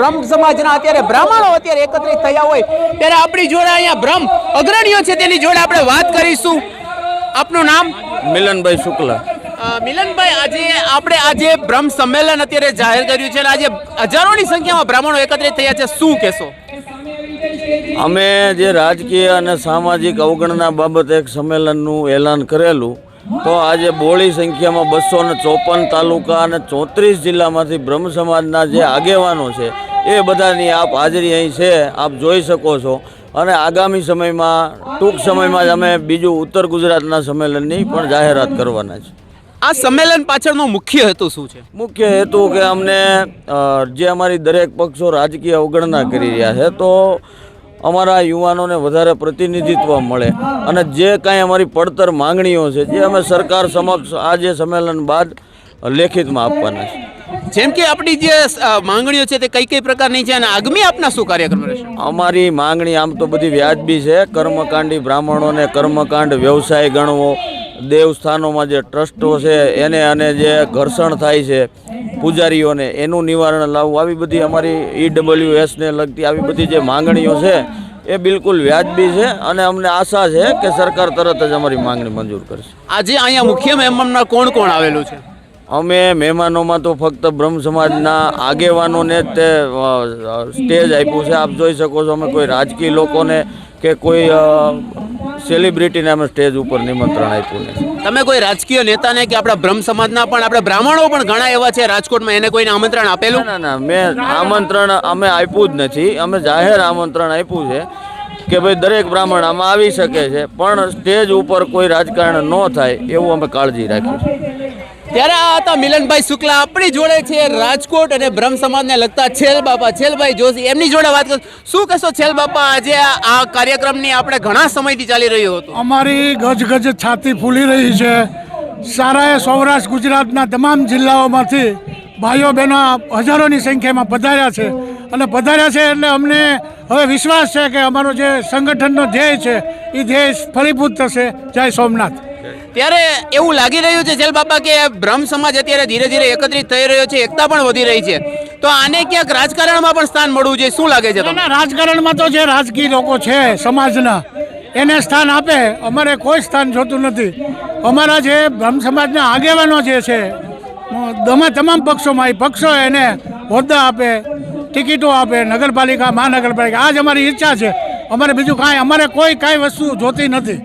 બ્રહ્મ સમાજના અત્યારે બ્રાહ્મણો અત્યારે એકત્રિત થયા હોય ત્યારે આપણી જોડે અહીંયા બ્રહ્મ અગ્રણીઓ છે તેની જોડે આપણે વાત કરીશું। આપનું નામ? મિલનભાઈ શુક્લા। મિલનભાઈ, આજે બ્રહ્મ સંમેલન અત્યારે જાહેર કર્યું છે અને આજે હજારોની સંખ્યામાં બ્રાહ્મણો એકત્રિત થયા છે, શું કહેશો? અમે જે રાજકીય અને સામાજિક અવગણના બાબતે એક સંમેલનનું એલાન કરેલું, તો આજે બહોળી સંખ્યામાં 254 તાલુકા અને 34 જિલ્લામાંથી બ્રહ્મ સમાજના જે આગેવાનો છે એ બધાની આપ હાજરી અહીં છે, આપ જોઈ શકો છો। અને આગામી સમયમાં ટૂંક સમયમાં જ અમે બીજું ઉત્તર ગુજરાતના સંમેલનની પણ જાહેરાત કરવાના છે। આ સંમેલન પાછળનો મુખ્ય હેતુ શું છે? મુખ્ય હેતુ કે અમને જે અમારી દરેક પક્ષો રાજકીય અવગણના કરી રહ્યા છે, તો અમારા યુવાનોને વધારે પ્રતિનિધિત્વ મળે અને જે કાંઈ અમારી પડતર માંગણીઓ છે જે અમે સરકાર સમક્ષ આજે સંમેલન બાદ લેખિતમાં આપવાના છે। જેમ કે આપણી જે માંગણીઓ છે તે કઈ પ્રકારની છે અને આગામી આપના શું કાર્યક્રમ રહેશે? અમારી માંગણી આમ તો બધી વ્યાજબી છે। કર્મકાંડી બ્રાહ્મણોને કર્મકાંડ વ્યવસાય ગણવો, દેવસ્થાનોમાં જે ટ્રસ્ટો છે એને અને જે ઘર્ષણ થાય છે પૂજારીઓને એનું નિવારણ લાવવું, આવી બધી અમારી EWSને લગતી આવી બધી જે માંગણીઓ છે એ બિલકુલ વ્યાજબી છે અને અમને આશા છે કે સરકાર તરત જ અમારી માંગણી મંજૂર કરશે। આજે અહીંયા મુખ્ય મહેમાનમાં કોણ કોણ આવેલું છે? અમે મહેમાનોમાં તો ફક્ત બ્રહ્મ સમાજના આગેવાનોને જ તે સ્ટેજ આપ્યું છે, આપ જોઈ શકો છો। અમે કોઈ રાજકીય લોકોને કે કોઈ સેલિબ્રિટીને અમે સ્ટેજ ઉપર નિમંત્રણ આપ્યું નથી। તમે કોઈ રાજકીય નેતાને કે આપણા બ્રહ્મ સમાજના પણ આપણે બ્રાહ્મણો પણ ઘણા એવા છે રાજકોટમાં, એને કોઈને આમંત્રણ આપેલું? ના, મેં આમંત્રણ અમે આપ્યું જ નથી। અમે જાહેર આમંત્રણ આપ્યું છે કે ભાઈ દરેક બ્રાહ્મણ આમાં આવી શકે છે, પણ સ્ટેજ ઉપર કોઈ રાજકારણ ન થાય એવું અમે કાળજી રાખી છે। ત્યારે આ હતા મિલનભાઈ શુક્લા, આપણી જોડે છે રાજકોટ અને બ્રહ્મ સમાજને લગતા છેલબાપા છેલભાઈ જોશી, એમની જોડે વાત કર। શું કહેશો છેલબાપા, આજે આ કાર્યક્રમની આપણે ઘણા સમયથી ચાલી રહ્યો હતો? અમારી ગજ છાતી ફૂલી રહી છે। સારાએ સૌરાષ્ટ્ર ગુજરાતના તમામ જિલ્લાઓમાંથી ભાઈઓ બહેનો હજારોની સંખ્યામાં પધાર્યા છે અને પધાર્યા છે એટલે અમને હવે વિશ્વાસ છે કે અમારો જે સંગઠનનો ધ્યેય છે એ ધ્યેય ફળીભૂત થશે। જય સોમનાથ। ત્યારે એવું લાગી રહ્યું છે છેલબાપા કે બ્રહ્મ સમાજ અત્યારે ધીરે ધીરે એકત્રિત થઈ રહ્યો છે, એકતા પણ વધી રહી છે, તો આને ક્યાંક રાજકારણમાં પણ સ્થાન મળવું જોઈએ, શું લાગે છે તમને? રાજકારણમાં તો જે રાજકીય લોકો છે સમાજના એને સ્થાન આપે, અમારે કોઈ સ્થાન જોતું નથી। અમારા જે બ્રહ્મ સમાજના આગેવાનો જે છે તમામ પક્ષોમાં, એ પક્ષો એને હોદ્દા આપે, ટિકિટો આપે, નગરપાલિકા મહાનગરપાલિકા, આ જ અમારી ઈચ્છા છે। અમારે બીજું કાંઈ, અમારે કોઈ કાંઈ વસ્તુ જોતી નથી।